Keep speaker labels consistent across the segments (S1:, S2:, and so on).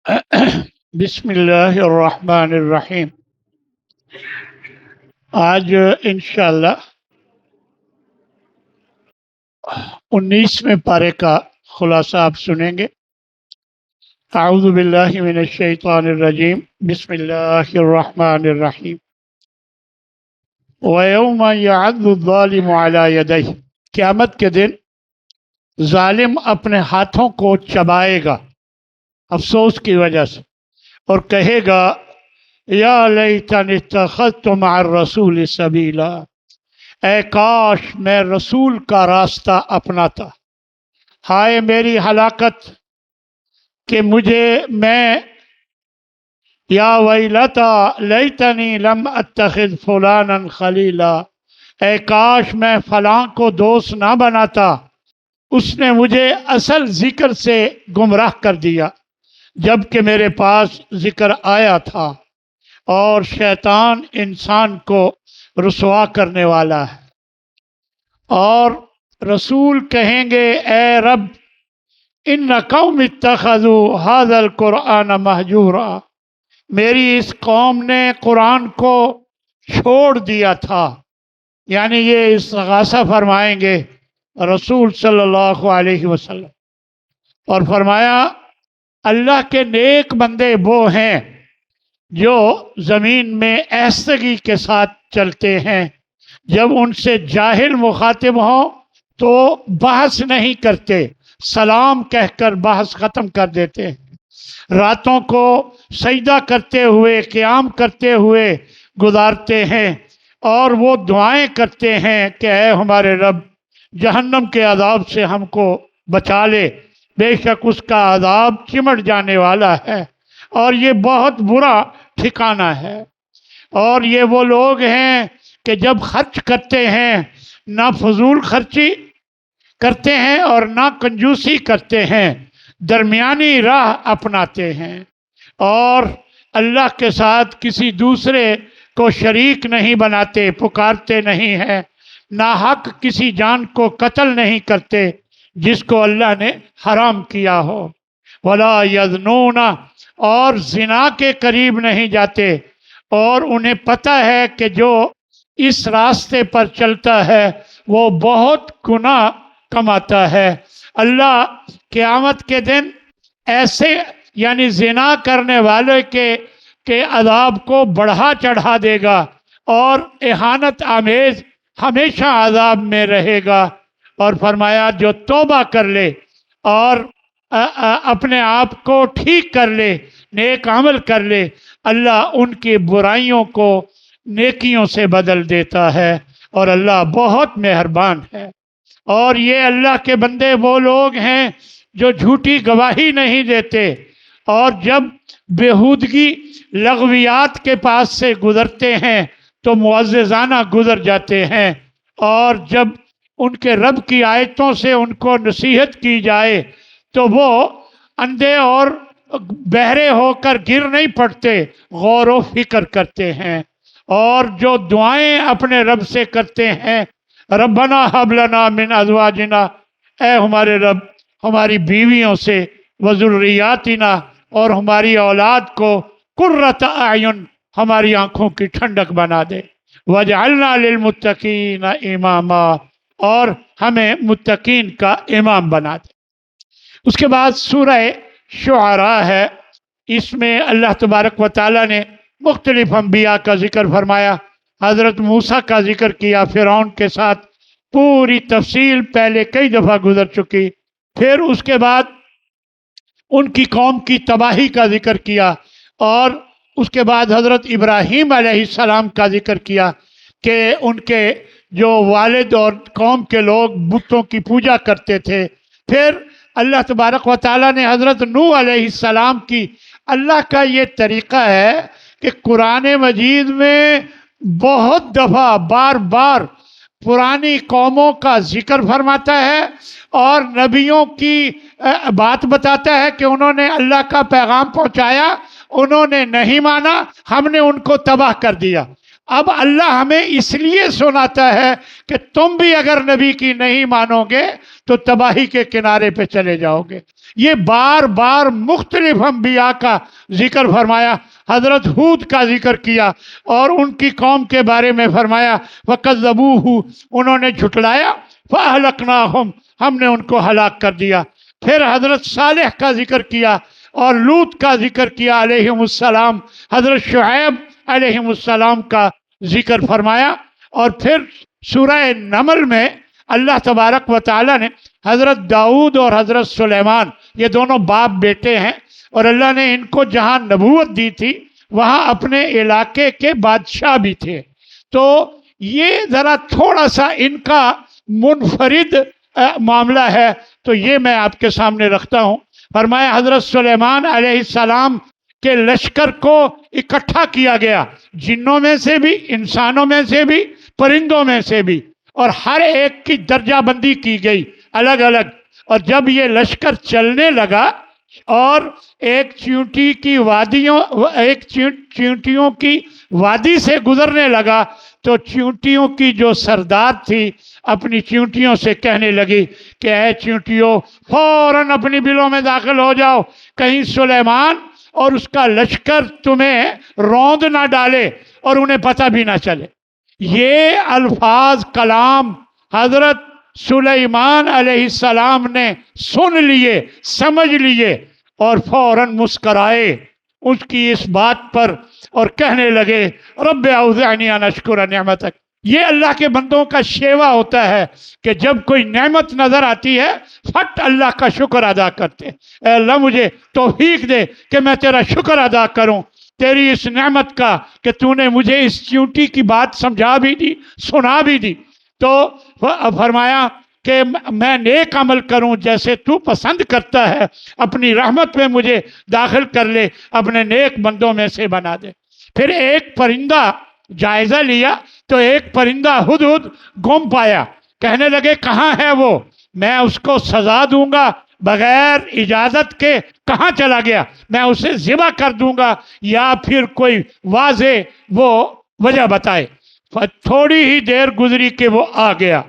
S1: بسم اللہ الرحمن الرحیم۔ آج انشاءاللہ 19ویں پارے کا خلاصہ آپ سنیں گے۔ اعوذ باللہ من الشیطان الرجیم، بسم اللہ الرحمن الرحیم۔ وَيَوْمَ يَعَضُّ الظَّالِمُ عَلَى يَدَيْهِ، قیامت کے دن ظالم اپنے ہاتھوں کو چبائے گا افسوس کی وجہ سے، اور کہے گا یا لیتنی اتخذت مع الرسول سبیلا، اے کاش میں رسول کا راستہ اپناتا، ہائے میری ہلاکت کہ میں یا ویلتا لیتنی لم اتخذ فلانا خلیلا، اے کاش میں فلاں کو دوست نہ بناتا، اس نے مجھے اصل ذکر سے گمراہ کر دیا جبکہ میرے پاس ذکر آیا تھا، اور شیطان انسان کو رسوا کرنے والا ہے۔ اور رسول کہیں گے اے رب ان قوم اتخذوا هذا القرآن مہجورا، میری اس قوم نے قرآن کو چھوڑ دیا تھا، یعنی یہ استغاثہ فرمائیں گے رسول صلی اللہ علیہ وسلم، اور فرمایا اللہ کے نیک بندے وہ ہیں جو زمین میں ایستگی کے ساتھ چلتے ہیں، جب ان سے جاہل مخاطب ہوں تو بحث نہیں کرتے، سلام کہہ کر بحث ختم کر دیتے ہیں، راتوں کو سجدہ کرتے ہوئے قیام کرتے ہوئے گزارتے ہیں، اور وہ دعائیں کرتے ہیں کہ اے ہمارے رب جہنم کے عذاب سے ہم کو بچا لے، بے شک اس کا عذاب چمٹ جانے والا ہے اور یہ بہت برا ٹھکانہ ہے۔ اور یہ وہ لوگ ہیں کہ جب خرچ کرتے ہیں نہ فضول خرچی کرتے ہیں اور نہ کنجوسی کرتے ہیں، درمیانی راہ اپناتے ہیں، اور اللہ کے ساتھ کسی دوسرے کو شریک نہیں بناتے، پکارتے نہیں ہیں، ناحق کسی جان کو قتل نہیں کرتے جس کو اللہ نے حرام کیا ہو، ولا یزنون، اور زنا کے قریب نہیں جاتے، اور انہیں پتہ ہے کہ جو اس راستے پر چلتا ہے وہ بہت گناہ کماتا ہے۔ اللہ قیامت کے دن ایسے یعنی زنا کرنے والے کے عذاب کو بڑھا چڑھا دے گا، اور اہانت آمیز ہمیشہ عذاب میں رہے گا، اور فرمایا جو توبہ کر لے اور اپنے آپ کو ٹھیک کر لے، نیک عمل کر لے، اللہ ان کی برائیوں کو نیکیوں سے بدل دیتا ہے، اور اللہ بہت مہربان ہے۔ اور یہ اللہ کے بندے وہ لوگ ہیں جو جھوٹی گواہی نہیں دیتے، اور جب بےہودگی لغویات کے پاس سے گزرتے ہیں تو معززانہ گزر جاتے ہیں، اور جب ان کے رب کی آیتوں سے ان کو نصیحت کی جائے تو وہ اندھے اور بہرے ہو کر گر نہیں پڑتے، غور و فکر کرتے ہیں، اور جو دعائیں اپنے رب سے کرتے ہیں ربنا ہب لنا من ازواجنا، اے ہمارے رب ہماری بیویوں سے وذریاتنا، اور ہماری اولاد کو قرۃ اعین، ہماری آنکھوں کی ٹھنڈک بنا دے، وجعلنا للمتقین اماما، اور ہمیں متقین کا امام بنا دے۔ اس کے بعد سورہ شعراء ہے، اس میں اللہ تبارک و تعالیٰ نے مختلف انبیاء کا ذکر فرمایا، حضرت موسیٰ کا ذکر کیا، فرعون کے ساتھ پوری تفصیل پہلے کئی دفعہ گزر چکی، پھر اس کے بعد ان کی قوم کی تباہی کا ذکر کیا، اور اس کے بعد حضرت ابراہیم علیہ السلام کا ذکر کیا کہ ان کے جو والد اور قوم کے لوگ بتوں کی پوجا کرتے تھے، پھر اللہ تبارک و تعالیٰ نے حضرت نوح علیہ السلام کی۔ اللہ کا یہ طریقہ ہے کہ قرآن مجید میں بہت دفعہ بار بار پرانی قوموں کا ذکر فرماتا ہے، اور نبیوں کی بات بتاتا ہے کہ انہوں نے اللہ کا پیغام پہنچایا، انہوں نے نہیں مانا، ہم نے ان کو تباہ کر دیا، اب اللہ ہمیں اس لیے سناتا ہے کہ تم بھی اگر نبی کی نہیں مانو گے تو تباہی کے کنارے پہ چلے جاؤ گے۔ یہ بار بار مختلف انبیاء کا ذکر فرمایا، حضرت ہود کا ذکر کیا اور ان کی قوم کے بارے میں فرمایا وَكَذَّبُوهُ، انہوں نے جھٹلایا، فَأَهْلَكْنَاهُمْ، ہم نے ان کو ہلاک کر دیا۔ پھر حضرت صالح کا ذکر کیا اور لوط کا ذکر کیا علیہم السلام، حضرت شعیب علیہم السلام کا ذکر فرمایا، اور پھر سورہ نمل میں اللہ تبارک و تعالی نے حضرت داؤد اور حضرت سلیمان، یہ دونوں باپ بیٹے ہیں، اور اللہ نے ان کو جہاں نبوت دی تھی وہاں اپنے علاقے کے بادشاہ بھی تھے۔ تو یہ ذرا تھوڑا سا ان کا منفرد معاملہ ہے، تو یہ میں آپ کے سامنے رکھتا ہوں۔ فرمایا حضرت سلیمان علیہ السلام کے لشکر کو اکٹھا کیا گیا، جنوں میں سے بھی، انسانوں میں سے بھی، پرندوں میں سے بھی، اور ہر ایک کی درجہ بندی کی گئی الگ الگ۔ اور جب یہ لشکر چلنے لگا اور ایک چیونٹیوں کی وادی سے گزرنے لگا تو چیونٹیوں کی جو سردار تھی اپنی چیونٹیوں سے کہنے لگی کہ اے چیونٹیوں، فوراً اپنی بلوں میں داخل ہو جاؤ، کہیں سلیمان اور اس کا لشکر تمہیں روند نہ ڈالے اور انہیں پتہ بھی نہ چلے۔ یہ الفاظ کلام حضرت سلیمان علیہ السلام نے سن لیے، سمجھ لیے، اور فوراً مسکرائے اس کی اس بات پر اور کہنے لگے رب اوزعنی ان اشکر نعمتک۔ یہ اللہ کے بندوں کا شیوا ہوتا ہے کہ جب کوئی نعمت نظر آتی ہے فٹ اللہ کا شکر ادا کرتے ہیں۔ اے اللہ مجھے توفیق دے کہ میں تیرا شکر ادا کروں تیری اس نعمت کا کہ تو نے مجھے اس چیونٹی کی بات سمجھا بھی دی، سنا بھی دی۔ تو فرمایا کہ میں نیک عمل کروں جیسے تو پسند کرتا ہے، اپنی رحمت میں مجھے داخل کر لے، اپنے نیک بندوں میں سے بنا دے۔ پھر ایک پرندہ جائزہ لیا تو ایک پرندہ ہدہد گم پایا، کہنے لگے کہاں ہے وہ، میں اس کو سزا دوں گا، بغیر اجازت کے کہاں چلا گیا، میں اسے ذبح کر دوں گا، یا پھر کوئی واضح وہ وجہ بتائے۔ تھوڑی ہی دیر گزری کہ وہ آ گیا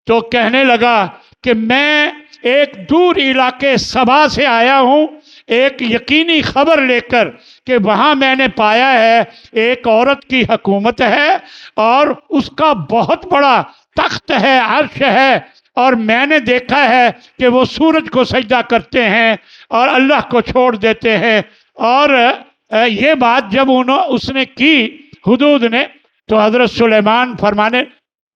S1: تو کہنے لگا کہ میں ایک دور علاقے سبا سے آیا ہوں ایک یقینی خبر لے کر کہ وہاں میں نے پایا ہے ایک عورت کی حکومت ہے اور اس کا بہت بڑا تخت ہے، عرش ہے، اور میں نے دیکھا ہے کہ وہ سورج کو سجدہ کرتے ہیں اور اللہ کو چھوڑ دیتے ہیں۔ اور یہ بات جب اس نے کی ہدہد نے تو حضرت سلیمان فرمانے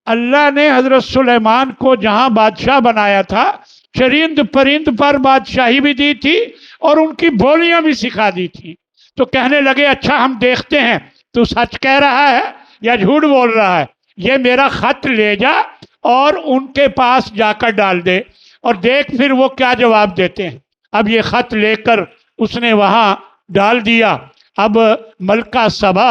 S1: اللہ نے حضرت سلیمان کو جہاں بادشاہ بنایا تھا چرند پرند پر بادشاہی بھی دی تھی اور ان کی بولیاں بھی سکھا دی تھی۔ تو کہنے لگے اچھا ہم دیکھتے ہیں تو سچ کہہ رہا ہے یا جھوٹ بول رہا ہے، یہ میرا خط لے جا اور ان کے پاس جا کر ڈال دے اور دیکھ پھر وہ کیا جواب دیتے ہیں۔ اب یہ خط لے کر اس نے وہاں ڈال دیا۔ اب ملکہ سبا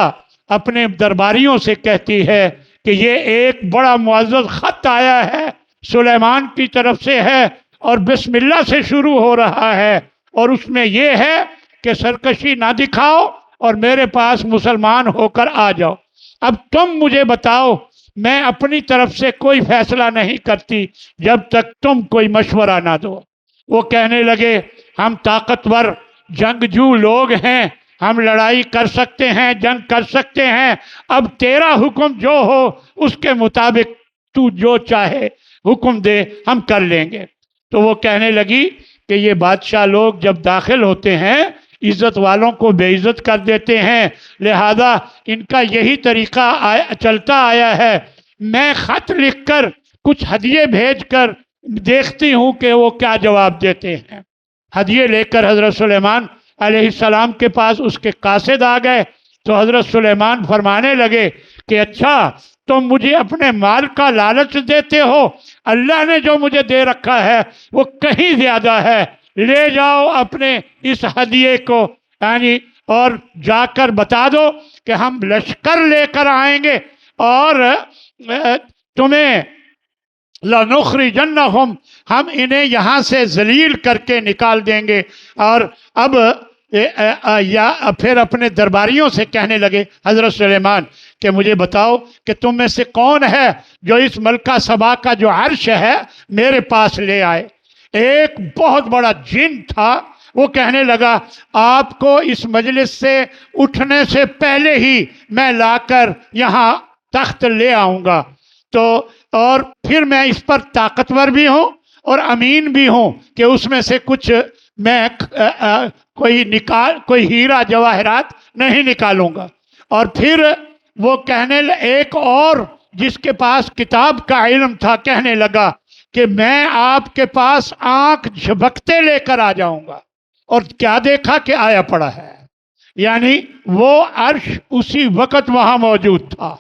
S1: اپنے درباریوں سے کہتی ہے کہ یہ ایک بڑا معزز خط آیا ہے، سلیمان کی طرف سے ہے اور بسم اللہ سے شروع ہو رہا ہے، اور اس میں یہ ہے کہ سرکشی نہ دکھاؤ اور میرے پاس مسلمان ہو کر آ جاؤ۔ اب تم مجھے بتاؤ، میں اپنی طرف سے کوئی فیصلہ نہیں کرتی جب تک تم کوئی مشورہ نہ دو۔ وہ کہنے لگے ہم طاقتور جنگجو لوگ ہیں، ہم لڑائی کر سکتے ہیں، جنگ کر سکتے ہیں، اب تیرا حکم جو ہو اس کے مطابق تو جو چاہے حکم دے ہم کر لیں گے۔ تو وہ کہنے لگی کہ یہ بادشاہ لوگ جب داخل ہوتے ہیں عزت والوں کو بے عزت کر دیتے ہیں، لہذا ان کا یہی طریقہ چلتا آیا ہے، میں خط لکھ کر کچھ ہدیے بھیج کر دیکھتی ہوں کہ وہ کیا جواب دیتے ہیں۔ ہدیے لے کر حضرت سلیمان علیہ السلام کے پاس اس کے قاصد آ گئے تو حضرت سلیمان فرمانے لگے کہ اچھا تم مجھے اپنے مال کا لالچ دیتے ہو، اللہ نے جو مجھے دے رکھا ہے وہ کہیں زیادہ ہے، لے جاؤ اپنے اس ہدیے کو یعنی اور جا کر بتا دو کہ ہم لشکر لے کر آئیں گے اور تمہیں لَنُخْرِجَنَّهُمْ، ہم انہیں یہاں سے ذلیل کر کے نکال دیں گے۔ اور اب یا پھر اپنے درباریوں سے کہنے لگے حضرت سلیمان کہ مجھے بتاؤ کہ تم میں سے کون ہے جو اس ملکہ سبا کا جو عرش ہے میرے پاس لے آئے۔ ایک بہت بڑا جن تھا، وہ کہنے لگا آپ کو اس مجلس سے اٹھنے سے پہلے ہی میں لا کر یہاں تخت لے آؤں گا، تو اور پھر میں اس پر طاقتور بھی ہوں اور امین بھی ہوں کہ اس میں سے کچھ میں کوئی ہیرا جواہرات نہیں نکالوں گا۔ اور پھر وہ ایک اور جس کے پاس کتاب کا علم تھا کہنے لگا کہ میں آپ کے پاس آنکھ جھپکتے لے کر آ جاؤں گا، اور کیا دیکھا کہ آیا پڑا ہے، یعنی وہ عرش اسی وقت وہاں موجود تھا۔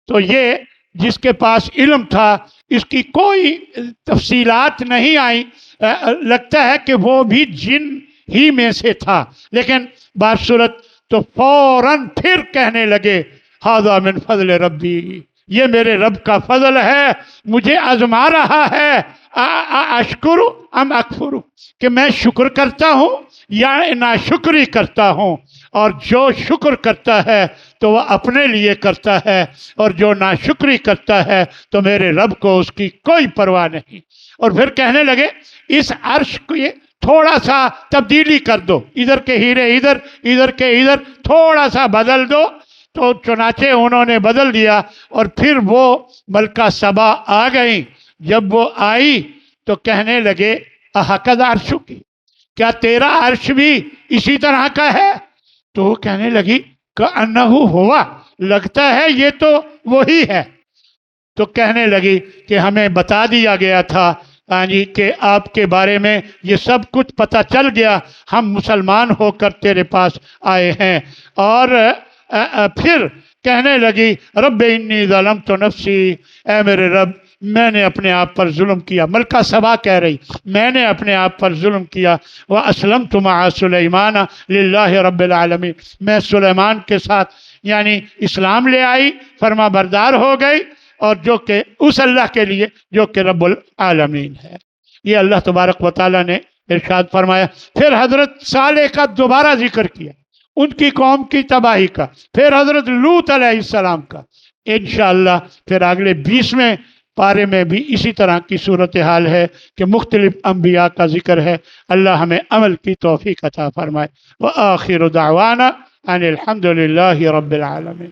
S1: تو یہ جس کے پاس علم تھا اس کی کوئی تفصیلات نہیں آئی، لگتا ہے کہ وہ بھی جن ہی میں سے تھا، لیکن بصورت تو فوراً پھر کہنے لگے ھذا من فضل ربی، یہ میرے رب کا فضل ہے، مجھے آزما رہا ہے اشکر ام اکفر، کہ میں شکر کرتا ہوں یا ناشکری کرتا ہوں، اور جو شکر کرتا ہے تو وہ اپنے لیے کرتا ہے، اور جو ناشکری کرتا ہے تو میرے رب کو اس کی کوئی پرواہ نہیں۔ اور پھر کہنے لگے اس عرش کو یہ تھوڑا سا تبدیلی کر دو، ادھر کے ہیرے ادھر، ادھر کے ادھر، تھوڑا سا بدل دو، تو چنانچہ انہوں نے بدل دیا، اور پھر وہ ملکہ سبا آ گئیں۔ جب وہ آئی تو کہنے لگے اَہَکَذَا عَرْشُکِ، کیا تیرا عرش بھی اسی طرح کا ہے؟ تو وہ کہنے لگی کَأَنَّهُ ہوا، لگتا ہے یہ تو وہی ہے۔ تو کہنے لگی کہ ہمیں بتا دیا گیا تھا کہ آپ کے بارے میں یہ سب کچھ پتہ چل گیا، ہم مسلمان ہو کر تیرے پاس آئے ہیں۔ اور پھر کہنے لگی رب انی ظلمت نفسی، اے میرے رب میں نے اپنے آپ پر ظلم کیا۔ ملکہ سبا کہہ رہی میں نے اپنے آپ پر ظلم کیا، وَأَسْلَمْتُ مَعَ سُلَيْمَانَ لِلَّهِ رَبِّ الْعَالَمِينَ، میں سلیمان کے ساتھ یعنی اسلام لے آئی، فرما بردار ہو گئی، اور جو کہ اس اللہ کے لیے جو کہ رب العالمین ہے۔ یہ اللہ تبارک و تعالیٰ نے ارشاد فرمایا۔ پھر حضرت صالح کا دوبارہ ذکر کیا، ان کی قوم کی تباہی کا، پھر حضرت لوط علیہ السلام کا۔ انشاءاللہ پھر اگلے 20ویں پارے میں بھی اسی طرح کی صورتحال ہے کہ مختلف انبیاء کا ذکر ہے۔ اللہ ہمیں عمل کی توفیق عطا فرمائے۔ وآخر دعوانا ان الحمد للہ رب العالمین۔